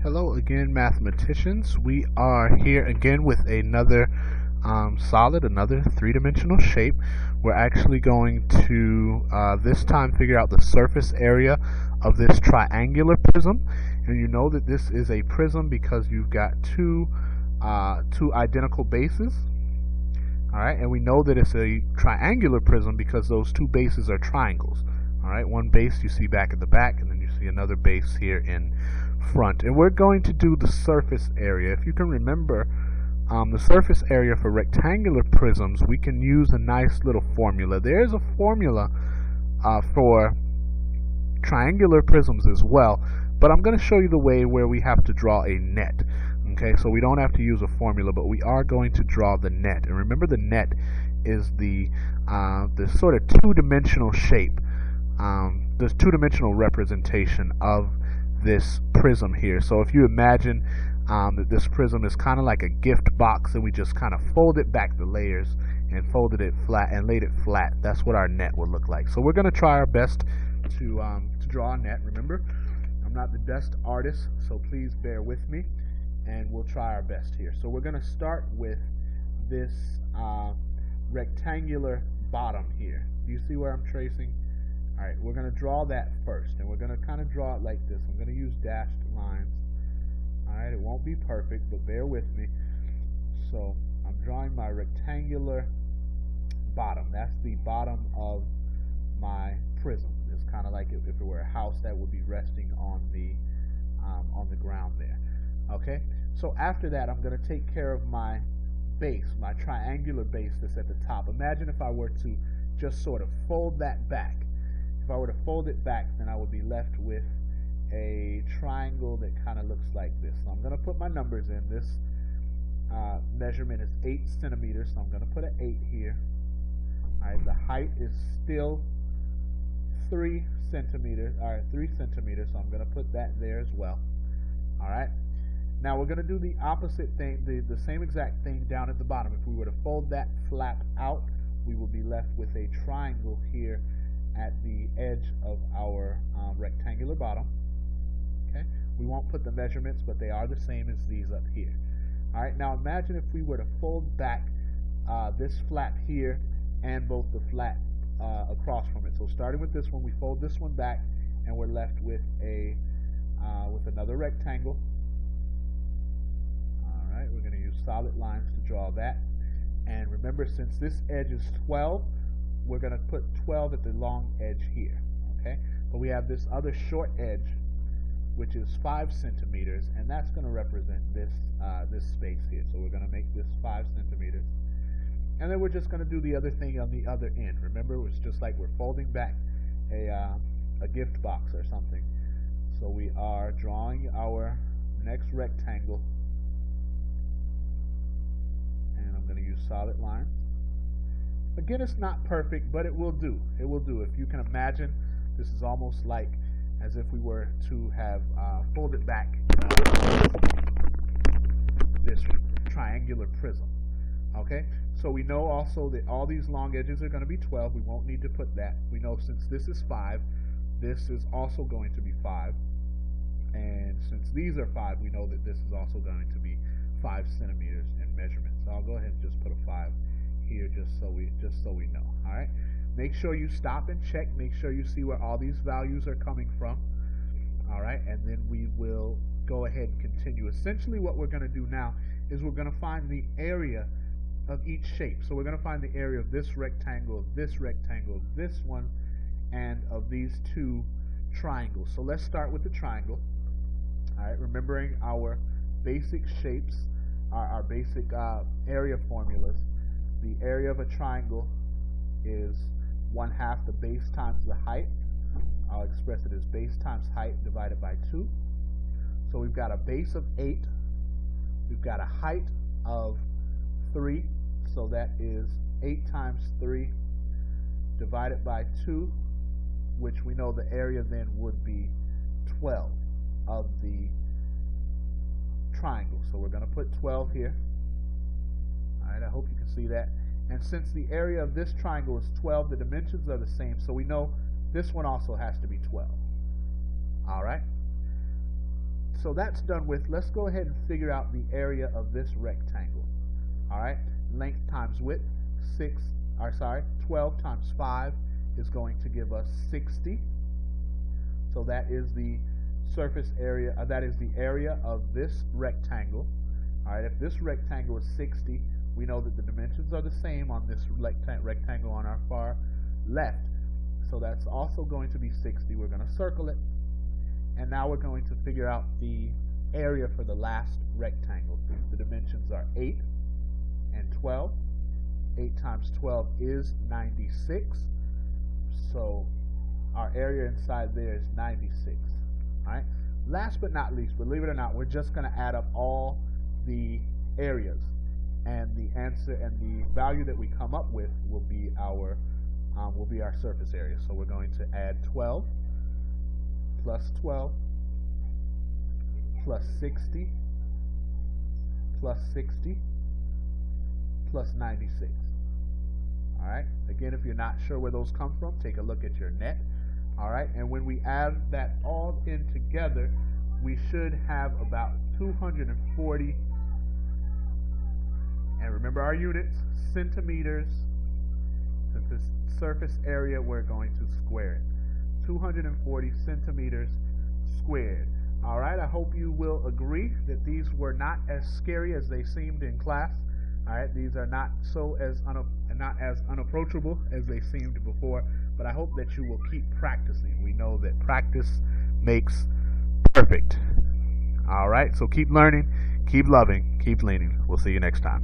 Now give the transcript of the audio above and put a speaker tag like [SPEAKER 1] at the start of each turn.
[SPEAKER 1] Hello again, mathematicians. We are here again with another another three-dimensional shape. We're actually going to this time figure out the surface area of this triangular prism. And you know that this is a prism because you've got two identical bases. Alright, and we know that it's a triangular prism because those two bases are triangles. Alright, one base you see back at the back, and then you see another base here in front. And we're going to do the surface area. If you can remember the surface area for rectangular prisms, we can use a nice little formula. There's a formula for triangular prisms as well, but I'm going to show you the way where we have to draw a net. Okay, so we don't have to use a formula, but we are going to draw the net. And remember, the net is the sort of two-dimensional shape, the two-dimensional representation of this prism here. So if you imagine that this prism is kind of like a gift box, and we just kind of folded back the layers and folded it flat and laid it flat, that's what our net would look like. So we're going to try our best to draw a net. Remember, I'm not the best artist, so please bear with me, and we'll try our best here. So we're going to start with this rectangular bottom here. Do you see where I'm tracing? Alright, we're going to draw that first, and we're going to kind of draw it like this. I'm going to use dashed lines. Alright, it won't be perfect, but bear with me. So I'm drawing my rectangular bottom. That's the bottom of my prism. It's kind of like if it were a house that would be resting on the ground there. Okay, so after that, I'm going to take care of my base, my triangular base that's at the top. Imagine if I were to just sort of fold that back. If I were to fold it back, then I would be left with a triangle that kind of looks like this. So I'm going to put my numbers in. This measurement is 8 centimeters, so I'm going to put an 8 here. Alright, the height is still 3 centimeters, so I'm going to put that there as well. Alright, now we're going to do the opposite thing, the same exact thing down at the bottom. If we were to fold that flap out, we will be left with a triangle here at the edge of our rectangular bottom. Okay, we won't put the measurements, but they are the same as these up here. Alright, now imagine if we were to fold back this flap here and both the flap across from it. So starting with this one, we fold this one back, and we're left with a with another rectangle. Alright, we're going to use solid lines to draw that. And remember, since this edge is 12, we're going to put 12 at the long edge here. Okay, but we have this other short edge, which is 5 centimeters, and that's going to represent this this space here. So we're going to make this 5 centimeters, and then we're just going to do the other thing on the other end. Remember, it's just like we're folding back a gift box or something. So we are drawing our next rectangle, and I'm going to use solid lines. Again, it's not perfect, but it will do. It will do. If you can imagine, this is almost like as if we were to have folded back this triangular prism. Okay, so we know also that all these long edges are going to be 12. We won't need to put that. We know since this is 5, this is also going to be 5. And since these are 5, we know that this is also going to be 5 centimeters in measurement. So I'll go ahead and just put a 5 here just so we know. Alright, make sure you stop and check, make sure you see where all these values are coming from. Alright, and then we will go ahead and continue. Essentially what we're going to do now is we're going to find the area of each shape. So we're going to find the area of this rectangle, this one, and of these two triangles. So let's start with the triangle. Alright, remembering our basic shapes, our basic area formulas. The area of a triangle is 1/2 the base times the height. I'll express it as base times height divided by 2. So we've got a base of 8. We've got a height of 3. So that is 8 times 3 divided by 2, which we know the area then would be 12 of the triangle. So we're going to put 12 here. Alright, I hope you can see that. And since the area of this triangle is 12, the dimensions are the same, so we know this one also has to be 12. Alright, so that's done with. Let's go ahead and figure out the area of this rectangle. Alright, length times width, 12 times 5 is going to give us 60. So that is the surface area, that is the area of this rectangle. Alright, if this rectangle is 60, we know that the dimensions are the same on this rectangle on our far left. So that's also going to be 60. We're going to circle it. And now we're going to figure out the area for the last rectangle. The dimensions are 8 and 12. 8 times 12 is 96. So our area inside there is 96. Alright. Last but not least, believe it or not, we're just going to add up all the areas. And the answer and the value that we come up with will be our surface area. So we're going to add 12 plus 12 plus 60 plus 60 plus 96. Alright, again, if you're not sure where those come from, take a look at your net. Alright, and when we add that all in together, we should have about 240, and remember our units, centimeters. Since it's surface area, we're going to square it. 240 centimeters squared. Alright, I hope you will agree that these were not as scary as they seemed in class. Alright, these are not as unapproachable as they seemed before, but I hope that you will keep practicing. We know that practice makes perfect. Alright, so keep learning, keep loving, keep learning. We'll see you next time.